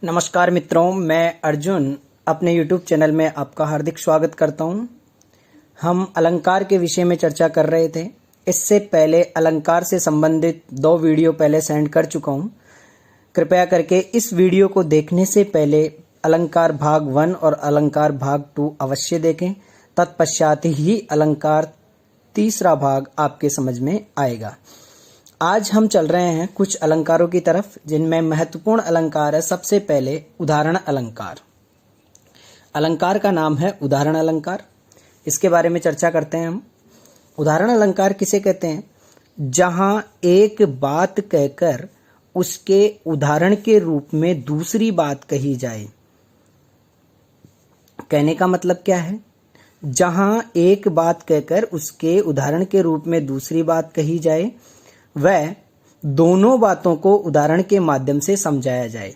नमस्कार मित्रों, मैं अर्जुन अपने YouTube चैनल में आपका हार्दिक स्वागत करता हूं। हम अलंकार के विषय में चर्चा कर रहे थे। इससे पहले अलंकार से संबंधित 2 वीडियो पहले सेंड कर चुका हूं। कृपया करके इस वीडियो को देखने से पहले अलंकार भाग 1 और अलंकार भाग 2 अवश्य देखें। तत्पश्चात ही अलंकार तीसरा भाग आपके समझ में आएगा। आज हम चल रहे हैं कुछ अलंकारों की तरफ, जिनमें महत्वपूर्ण अलंकार है। सबसे पहले उदाहरण अलंकार। अलंकार का नाम है उदाहरण अलंकार। इसके बारे में चर्चा करते हैं हम। उदाहरण अलंकार किसे कहते हैं? जहां एक बात कहकर उसके उदाहरण के रूप में दूसरी बात कही जाए। कहने का मतलब क्या है? जहां एक बात कहकर उसके उदाहरण के रूप में दूसरी बात कही जाए, वह दोनों बातों को उदाहरण के माध्यम से समझाया जाए।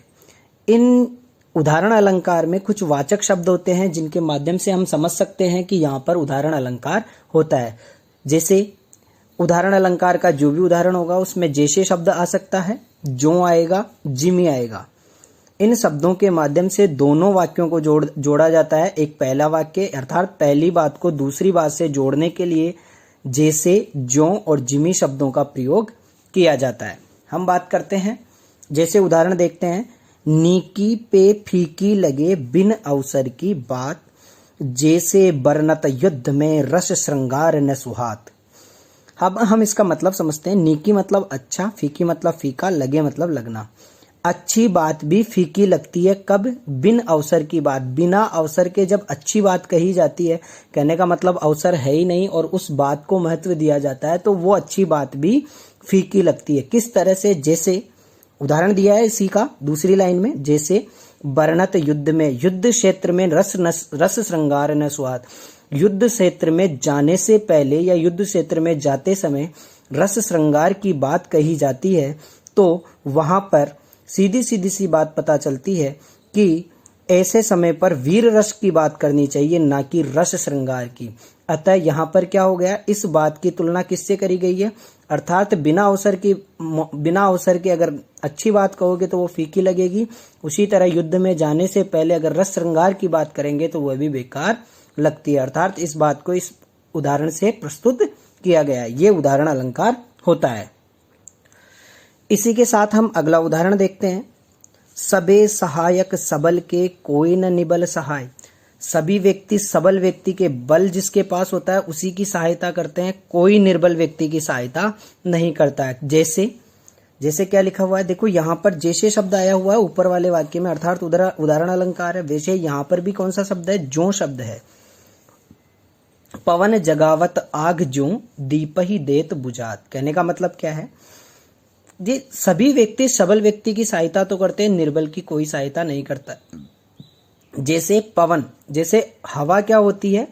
इन उदाहरण अलंकार में कुछ वाचक शब्द होते हैं जिनके माध्यम से हम समझ सकते हैं कि यहाँ पर उदाहरण अलंकार होता है। जैसे उदाहरण अलंकार का जो भी उदाहरण होगा उसमें जैसे शब्द आ सकता है, जो आएगा, जिमी आएगा। इन शब्दों के माध्यम से दोनों वाक्यों को जोड़ा जाता है। एक पहला वाक्य अर्थात पहली बात को दूसरी बात से जोड़ने के लिए जैसे, जो और जिमी शब्दों का प्रयोग किया जाता है। हम बात करते हैं, जैसे उदाहरण देखते हैं। नीकी पे फीकी लगे बिन अवसर की बात, जैसे बरनत युद्ध में रस श्रृंगार न सुहात। अब हम इसका मतलब समझते हैं। नीकी मतलब अच्छा, फीकी मतलब फीका, लगे मतलब लगना। अच्छी बात भी फीकी लगती है कब? बिन अवसर की बात। बिना अवसर के जब अच्छी बात कही जाती है, कहने का मतलब अवसर है ही नहीं और उस बात को महत्व दिया जाता है, तो वो अच्छी बात भी फीकी लगती है। किस तरह से? जैसे उदाहरण दिया है इसी का दूसरी लाइन में, जैसे बरनत युद्ध में, युद्ध क्षेत्र में रस श्रृंगार न सुहात। युद्ध क्षेत्र में जाने से पहले या युद्ध क्षेत्र में जाते समय रस श्रृंगार की बात कही जाती है, तो वहां पर सीधी सी बात पता चलती है कि ऐसे समय पर वीर रस की बात करनी चाहिए, ना कि रस श्रृंगार की। अतः यहाँ पर क्या हो गया? इस बात की तुलना किससे करी गई है? अर्थात बिना अवसर के अगर अच्छी बात कहोगे तो वो फीकी लगेगी। उसी तरह युद्ध में जाने से पहले अगर रस श्रृंगार की बात करेंगे तो वह भी बेकार लगती है। अर्थात इस बात को इस उदाहरण से प्रस्तुत किया गया है। ये उदाहरण अलंकार होता है। इसी के साथ हम अगला उदाहरण देखते हैं। सबे सहायक सबल के कोई न निबल सहाय। सभी व्यक्ति सबल व्यक्ति के बल जिसके पास होता है उसी की सहायता करते हैं, कोई निर्बल व्यक्ति की सहायता नहीं करता है। जैसे क्या लिखा हुआ है? देखो यहाँ पर जैसे शब्द आया हुआ है ऊपर वाले वाक्य में, अर्थात उदाहरण अलंकार है। वैसे यहाँ पर भी कौन सा शब्द है? जो शब्द है। पवन जगावत आग जो, दीप ही देत बुझात। कहने का मतलब क्या है? ये सभी व्यक्ति सबल व्यक्ति की सहायता तो करते हैं, निर्बल की कोई सहायता नहीं करता। जैसे पवन, जैसे हवा क्या होती है?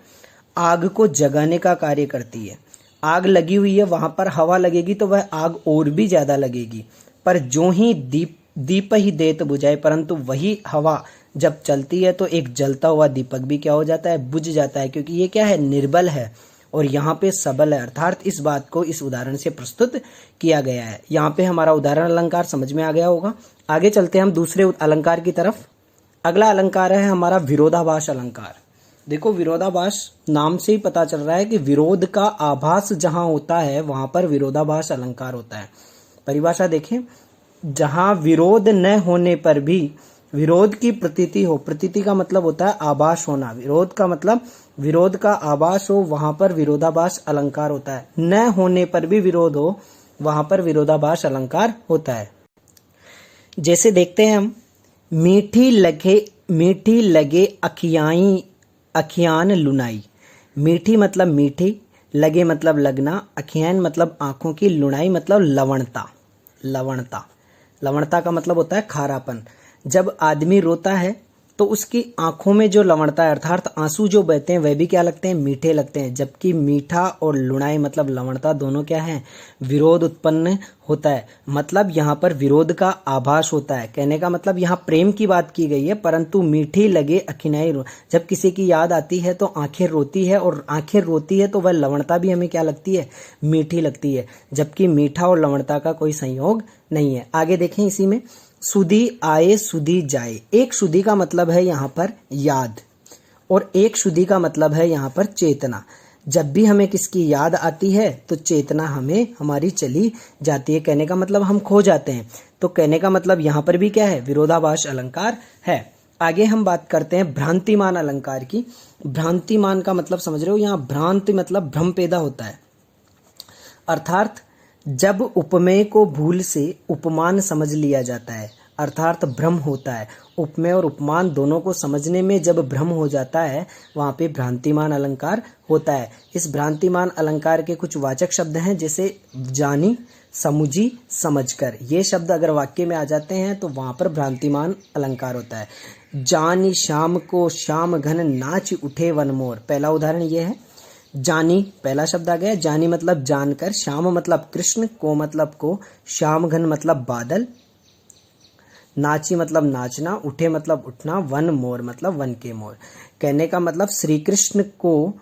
आग को जगाने का कार्य करती है। आग लगी हुई है, वहां पर हवा लगेगी तो वह आग और भी ज्यादा लगेगी। पर जो ही दीप ही देत बुझाए, परंतु वही हवा जब चलती है तो एक जलता हुआ दीपक भी क्या हो जाता है? बुझ जाता है, क्योंकि ये क्या है? निर्बल है और यहाँ पे सबल है। अर्थात इस बात को इस उदाहरण से प्रस्तुत किया गया है। यहाँ पे हमारा उदाहरण अलंकार समझ में आ गया होगा। आगे चलते हैं हम दूसरे अलंकार की तरफ। अगला अलंकार है हमारा विरोधाभास अलंकार। देखो, विरोधाभास नाम से ही पता चल रहा है कि विरोध का आभास जहां होता है वहां पर विरोधाभास अलंकार होता है। परिभाषा देखें। जहां विरोध न होने पर भी विरोध की प्रतीति हो, प्रतीति का मतलब होता है आभास होना, विरोध का मतलब विरोध का आभास हो, वहां पर विरोधाभास अलंकार होता है। न होने पर भी विरोध हो, वहां पर विरोधाभास अलंकार होता है। जैसे देखते हैं हम। मीठी लगे अखियान लुनाई। मीठी मतलब मीठी, लगे मतलब लगना, अखियान मतलब आंखों की, लुनाई मतलब लवणता। लवणता का मतलब होता है खारापन। जब आदमी रोता है तो उसकी आंखों में जो लवणता है अर्थात आंसू जो बहते हैं वह भी क्या लगते हैं? मीठे लगते हैं। जबकि मीठा और लुणाई मतलब लवणता दोनों क्या है? विरोध उत्पन्न होता है। मतलब यहाँ पर विरोध का आभास होता है। कहने का मतलब यहाँ प्रेम की बात की गई है, परंतु मीठी लगे अखिनाई, जब किसी की याद आती है तो आंखें रोती है और आंखें रोती है तो वह लवणता भी हमें क्या लगती है? मीठी लगती है। जबकि मीठा और लवणता का कोई संयोग नहीं है। आगे देखें इसी में। सुधी आए सुधी जाए। एक सुधी का मतलब है यहाँ पर याद और एक सुधी का मतलब है यहाँ पर चेतना। जब भी हमें किसकी याद आती है तो चेतना हमें हमारी चली जाती है। कहने का मतलब हम खो जाते हैं। तो कहने का मतलब यहाँ पर भी क्या है, विरोधाभास अलंकार है। आगे हम बात करते हैं भ्रांतिमान अलंकार की। भ्रांतिमान का मतलब समझ रहे हो, यहाँ भ्रांति मतलब भ्रम पैदा होता है, अर्थात जब उपमेय को भूल से उपमान समझ लिया जाता है, अर्थात भ्रम होता है। उपमेय और उपमान दोनों को समझने में जब भ्रम हो जाता है वहां पे भ्रांतिमान अलंकार होता है। इस भ्रांतिमान अलंकार के कुछ वाचक शब्द हैं, जैसे जानी, समुझी, समझकर। ये शब्द अगर वाक्य में आ जाते हैं तो वहां पर भ्रांतिमान अलंकार होता है। जानी शाम को श्याम घन नाच उठे वन मोर। पहला उदाहरण ये है, जानी पहला शब्द आ गया। जानी मतलब जानकर, श्याम मतलब कृष्ण, को मतलब को, श्याम घन मतलब बादल, नाची मतलब नाचना, उठे मतलब उठना, वन मोर मतलब वन के मोर। कहने का मतलब श्री कृष्ण को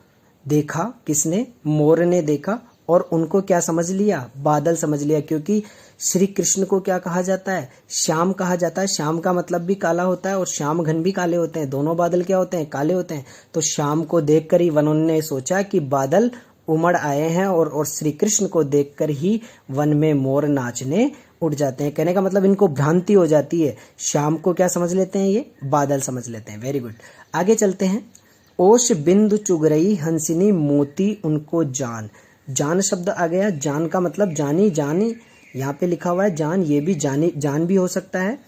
देखा किसने, मोर ने देखा, और उनको क्या समझ लिया, बादल समझ लिया। क्योंकि श्री कृष्ण को क्या कहा जाता है, श्याम कहा जाता है। श्याम का मतलब भी काला होता है और श्याम घन भी काले होते हैं। दोनों बादल क्या होते हैं, काले होते हैं। तो श्याम को देखकर ही वन ने सोचा कि बादल उमड़ आए हैं और श्री कृष्ण को देखकर ही वन में मोर नाचने उड़ जाते हैं। कहने का मतलब इनको भ्रांति हो जाती है। श्याम को क्या समझ लेते हैं, ये बादल समझ लेते हैं। Very good. आगे चलते हैं। ओश बिंदु चुगरई हंसिनी मोती उनको जान। जान शब्द आ गया। जान का मतलब जानी, जानी यहाँ पे लिखा हुआ है जान, ये भी जानी जान भी हो सकता है।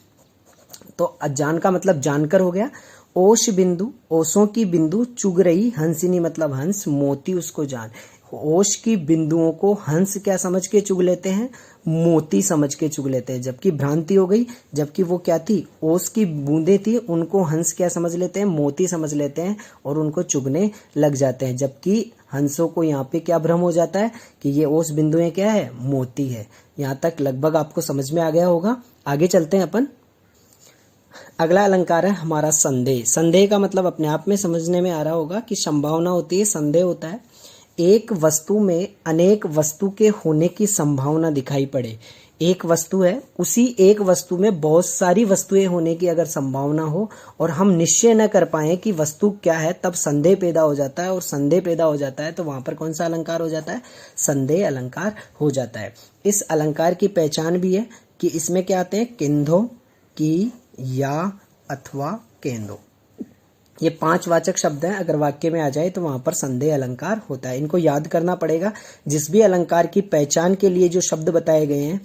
तो जान का मतलब जानकर हो गया। ओश बिंदु, ओशों की बिंदु, चुग रही, हंसिनी मतलब हंस, मोती उसको जान। ओश की बिंदुओं को हंस क्या समझ के चुग लेते हैं, मोती समझ के चुग लेते हैं। जबकि भ्रांति हो गई, जबकि वो क्या थी, ओश की बूंदें थी, उनको हंस क्या समझ लेते हैं, मोती समझ लेते हैं और उनको चुगने लग जाते हैं। जबकि हंसों को यहाँ पे क्या भ्रम हो जाता है कि ये ओश बिंदुएं क्या है, मोती है। यहाँ तक लगभग आपको समझ में आ गया होगा। आगे चलते हैं अपन। अगला अलंकार है हमारा संदेह। संदेह का मतलब अपने आप में समझने में आ रहा होगा कि संभावना होती है, संदेह होता है। एक वस्तु में अनेक वस्तु के होने की संभावना दिखाई पड़े। एक वस्तु है, उसी एक वस्तु में बहुत सारी वस्तुएं होने की अगर संभावना हो और हम निश्चय न कर पाए कि वस्तु क्या है, तब संदेह पैदा हो जाता है। और संदेह पैदा हो जाता है तो वहां पर कौन सा अलंकार हो जाता है, संदेह अलंकार हो जाता है। इस अलंकार की पहचान भी है कि इसमें क्या आते हैं, किंधो, की, या, अथवा, केंदो। ये 5 वाचक शब्द हैं। अगर वाक्य में आ जाए तो वहां पर संदेह अलंकार होता है। इनको याद करना पड़ेगा। जिस भी अलंकार की पहचान के लिए जो शब्द बताए गए हैं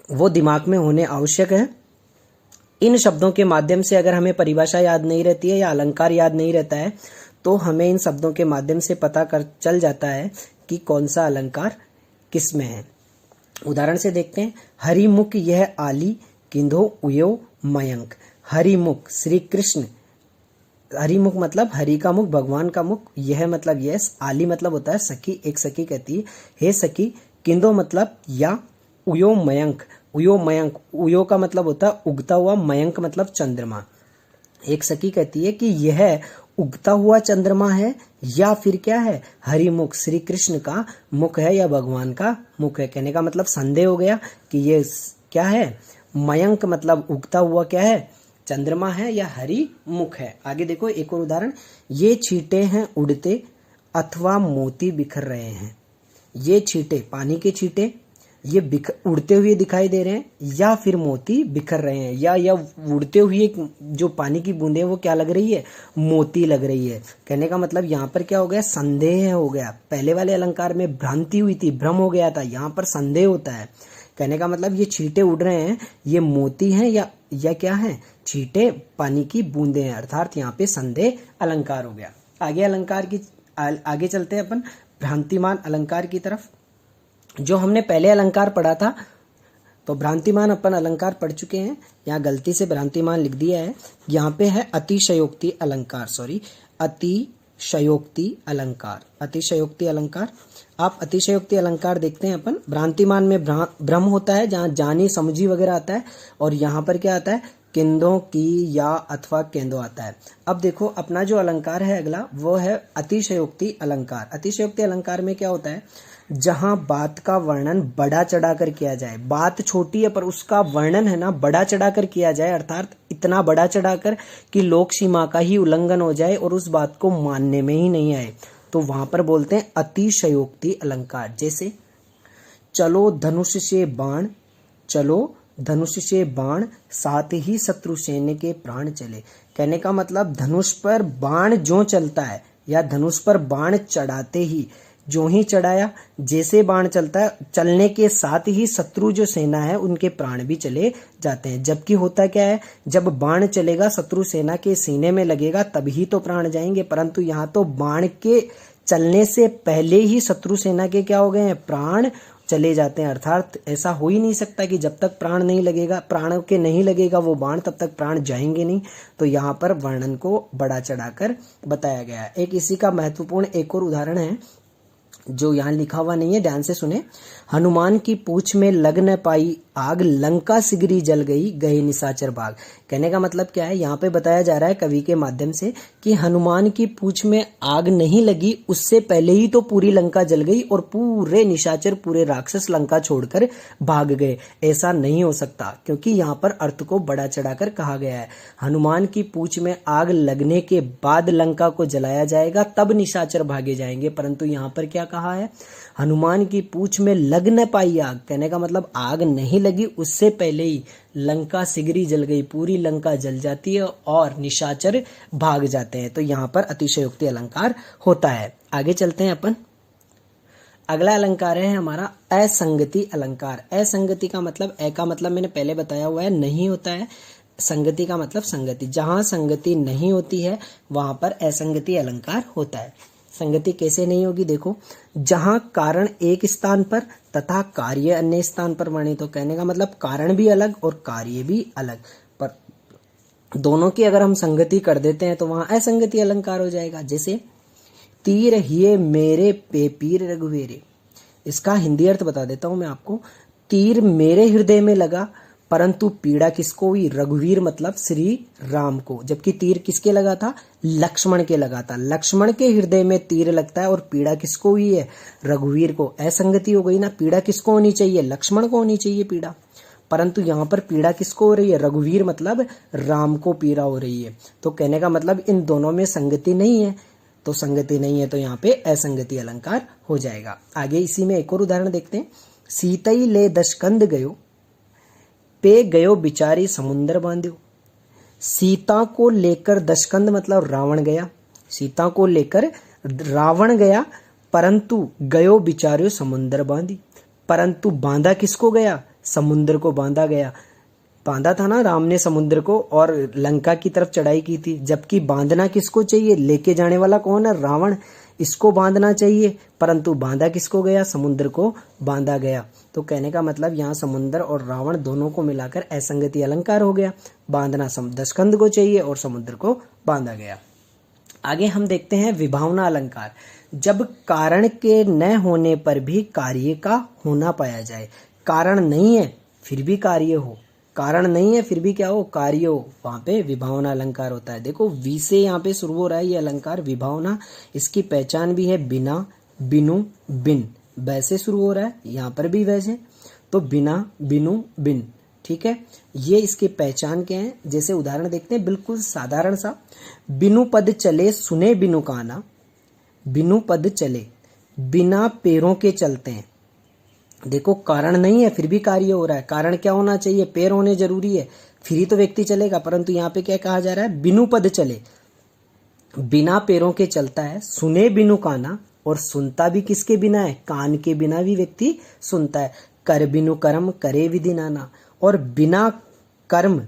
वो दिमाग में होने आवश्यक है। इन शब्दों के माध्यम से अगर हमें परिभाषा याद नहीं रहती है या अलंकार याद नहीं रहता है तो हमें इन शब्दों के माध्यम से पता चल जाता है कि कौन सा अलंकार किस में है। उदाहरण से देखते हैं। हरिमुख यह आली, किंधो उयो मयंक। हरिमुख श्री कृष्ण, हरिमुख मतलब हरि का मुख, भगवान का मुख, यह मतलब यस, आली मतलब होता है सखी, एक सखी कहती है हे सखी, किंधो मतलब या, उयो मयंक, उयो मयंक, उयो का मतलब होता है उगता हुआ, मयंक मतलब चंद्रमा। एक सखी कहती है कि यह उगता हुआ चंद्रमा है या फिर क्या है, हरिमुख श्री कृष्ण का मुख है या भगवान का मुख है। कहने का मतलब संदेह हो गया कि ये क्या है, मयंक मतलब उगता हुआ क्या है, चंद्रमा है या हरि मुख है। आगे देखो एक और उदाहरण। ये छींटे हैं उड़ते अथवा मोती बिखर रहे हैं। ये छींटे, पानी के छींटे, ये उड़ते हुए दिखाई दे रहे हैं या फिर मोती बिखर रहे हैं। या उड़ते हुए जो पानी की बूंदे वो क्या लग रही है, मोती लग रही है। कहने का मतलब यहाँ पर क्या हो गया, संदेह हो गया। पहले वाले अलंकार में भ्रांति हुई थी, भ्रम हो गया था, यहाँ पर संदेह होता है। कहने का मतलब ये छींटे उड़ रहे हैं, ये मोती हैं या क्या है, छींटे पानी की बूंदे हैं, अर्थात यहाँ पे संदेह अलंकार हो गया। आगे अलंकार की आगे चलते हैं अपन भ्रांतिमान अलंकार की तरफ। जो हमने पहले अलंकार पढ़ा था तो भ्रांतिमान अपन अलंकार पढ़ चुके हैं। यहाँ गलती से भ्रांतिमान लिख दिया है, यहाँ पे है अतिशयोक्ति अलंकार, सॉरी अतिशयोक्ति अलंकार, अतिशयोक्ति अलंकार। आप अतिशयोक्ति अलंकार देखते हैं अपन। भ्रांतिमान में भ्रम होता है, जहाँ जानी समझी वगैरह आता है, और यहाँ पर क्या आता है, किंदों की या अथवा केंदो आता है। अब देखो अपना जो अलंकार है अगला वो है अतिशयोक्ति अलंकार। अतिशयोक्ति अलंकार में क्या होता है, जहां बात का वर्णन बढ़ा चढ़ाकर किया जाए, बात छोटी है पर उसका वर्णन है ना बढ़ा चढ़ाकर किया जाए, अर्थात इतना बढ़ा चढ़ाकर कि लोक सीमा का ही उल्लंघन हो जाए और उस बात को मानने में ही नहीं आए, तो वहां पर बोलते हैं अतिशयोक्ति अलंकार। जैसे चलो धनुष से बाण, चलो धनुष से बाण, साथ ही शत्रु सैन्य के प्राण चले। कहने का मतलब धनुष पर बाण जो चलता है या धनुष पर बाण चढ़ाते ही, जो ही चढ़ाया जैसे बाण चलता है, चलने के साथ ही शत्रु जो सेना है उनके प्राण भी चले जाते हैं। जबकि होता क्या है, जब बाण चलेगा शत्रु सेना के सीने में लगेगा तभी तो प्राण जाएंगे, परंतु यहाँ तो बाण के चलने से पहले ही शत्रु सेना के क्या हो गए हैं, प्राण चले जाते हैं। अर्थात ऐसा हो ही नहीं सकता कि जब तक प्राण नहीं लगेगा, प्राण के नहीं लगेगा वो बाण, तब तक प्राण जाएंगे नहीं। तो यहाँ पर वर्णन को बढ़ा चढ़ाकर बताया गया है। एक इसी का महत्वपूर्ण एक और उदाहरण है जो यहाँ लिखा हुआ नहीं है, ध्यान से सुने। हनुमान की पूंछ में लग न पाई आग, लंका सिगरी जल गई गए निशाचर भाग। कहने का मतलब क्या है, यहाँ पे बताया जा रहा है कवि के माध्यम से कि हनुमान की पूंछ में आग नहीं लगी, उससे पहले ही तो पूरी लंका जल गई और पूरे निशाचर, पूरे राक्षस लंका छोड़कर भाग गए। ऐसा नहीं हो सकता, क्योंकि यहाँ पर अर्थ को बढ़ा चढ़ाकर कहा गया है। हनुमान की पूंछ में आग लगने के बाद लंका को जलाया जाएगा, तब निशाचर भागे जाएंगे, परंतु यहाँ पर क्या कहा है, हनुमान की पूंछ में लग न पाई आग। कहने का मतलब आग नहीं लगी, उससे पहले ही लंका सिगरी जल गई, पूरी लंका जल जाती है और निशाचर भाग जाते हैं। तो यहाँ पर अतिशयोक्ति अलंकार होता है। आगे चलते हैं अपन। अगला अलंकार है हमारा असंगति अलंकार। असंगति का मतलब, ए का मतलब मैंने पहले बताया हुआ है नहीं होता है, संगति का मतलब संगति। जहां संगति नहीं होती है वहां पर असंगति अलंकार होता है। संगति कैसे नहीं होगी, देखो, जहां कारण एक स्थान पर तथा कार्य अन्य स्थान पर वर्णित। तो कहने का मतलब कारण भी अलग और कार्य भी अलग, पर दोनों की अगर हम संगति कर देते हैं तो वहां असंगति अलंकार हो जाएगा। जैसे तीर हिये मेरे पे पीर रघुवीरे, इसका हिंदी अर्थ बता देता हूं मैं आपको। तीर मेरे हृदय में लगा परंतु पीड़ा किसको हुई, रघुवीर मतलब श्री राम को। जबकि तीर किसके लगा था, लक्ष्मण के लगा था। लक्ष्मण के हृदय में तीर लगता है और पीड़ा किसको हुई है, रघुवीर को। असंगति हो गई ना, पीड़ा किसको होनी चाहिए, लक्ष्मण को होनी चाहिए पीड़ा, परंतु यहाँ पर पीड़ा किसको हो रही है, रघुवीर मतलब राम को पीड़ा हो रही है। तो कहने का मतलब इन दोनों में संगति नहीं है, तो संगति नहीं है तो यहाँ पे असंगति अलंकार हो जाएगा। आगे इसी में एक और उदाहरण देखते हैं। सीतई ले दशकंद गयो, पे गयो बिचारी समुंदर बांध्यो। सीता को लेकर दशकंद मतलब रावण गया, सीता को लेकर रावण गया, परंतु गयो बिचारियो समुंदर बांधी। परंतु बांधा किसको गया, समुद्र को बांधा गया। बांधा था ना राम ने समुद्र को और लंका की तरफ चढ़ाई की थी, जबकि बांधना किसको चाहिए, लेके जाने वाला कौन है, रावण, इसको बांधना चाहिए, परंतु बांधा किसको गया, समुद्र को बांधा गया। तो कहने का मतलब यहाँ समुद्र और रावण दोनों को मिलाकर असंगति अलंकार हो गया। बांधना दशकंद को चाहिए और समुद्र को बांधा गया। आगे हम देखते हैं विभावना अलंकार। जब कारण के न होने पर भी कार्य का होना पाया जाए, कारण नहीं है फिर भी कार्य हो, कारण नहीं है फिर भी क्या हो, कार्य हो, वहां पे विभावना अलंकार होता है। देखो वी से यहाँ पे शुरू हो रहा है ये अलंकार विभावना, इसकी पहचान भी है बिना, बिनु, बिन, वैसे शुरू हो रहा है, यहाँ पर भी वैसे, तो बिना, बिनु, बिन, ठीक है। ये इसकी पहचान क्या है, जैसे उदाहरण देखते हैं बिल्कुल साधारण सा। बिनु पद चले सुने बिनु काना, बिनु पद चले, बिना पैरों के चलते हैं। देखो कारण नहीं है फिर भी कार्य हो रहा है, कारण क्या होना चाहिए, पैर होने जरूरी है, फिर ही तो व्यक्ति चलेगा, परंतु यहाँ पे क्या कहा जा रहा है, बिनु पद चले, बिना पैरों के चलता है, सुने बिनु काना, और सुनता भी किसके बिना है, कान के बिना भी व्यक्ति सुनता है। कर बिनु कर्म करे विधि नाना, और बिना कर्म,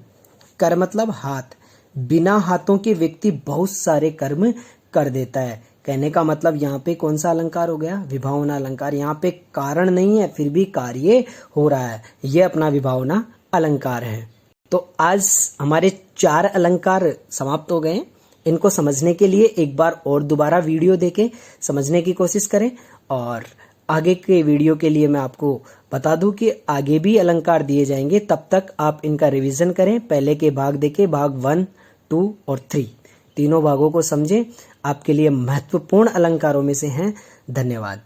कर मतलब हाथ, बिना हाथों के व्यक्ति बहुत सारे कर्म कर देता है। कहने का मतलब यहाँ पे कौन सा अलंकार हो गया, विभावना अलंकार। यहाँ पे कारण नहीं है फिर भी कार्य हो रहा है, ये अपना विभावना अलंकार है। तो आज हमारे 4 अलंकार समाप्त हो गए। इनको समझने के लिए एक बार और दोबारा वीडियो देके समझने की कोशिश करें, और आगे के वीडियो के लिए मैं आपको बता दूं कि आगे भी अलंकार दिए जाएंगे, तब तक आप इनका रिवीजन करें। पहले के भाग देखें, भाग 1, 2 और 3, तीनों भागों को समझें, आपके लिए महत्वपूर्ण अलंकारों में से हैं। धन्यवाद।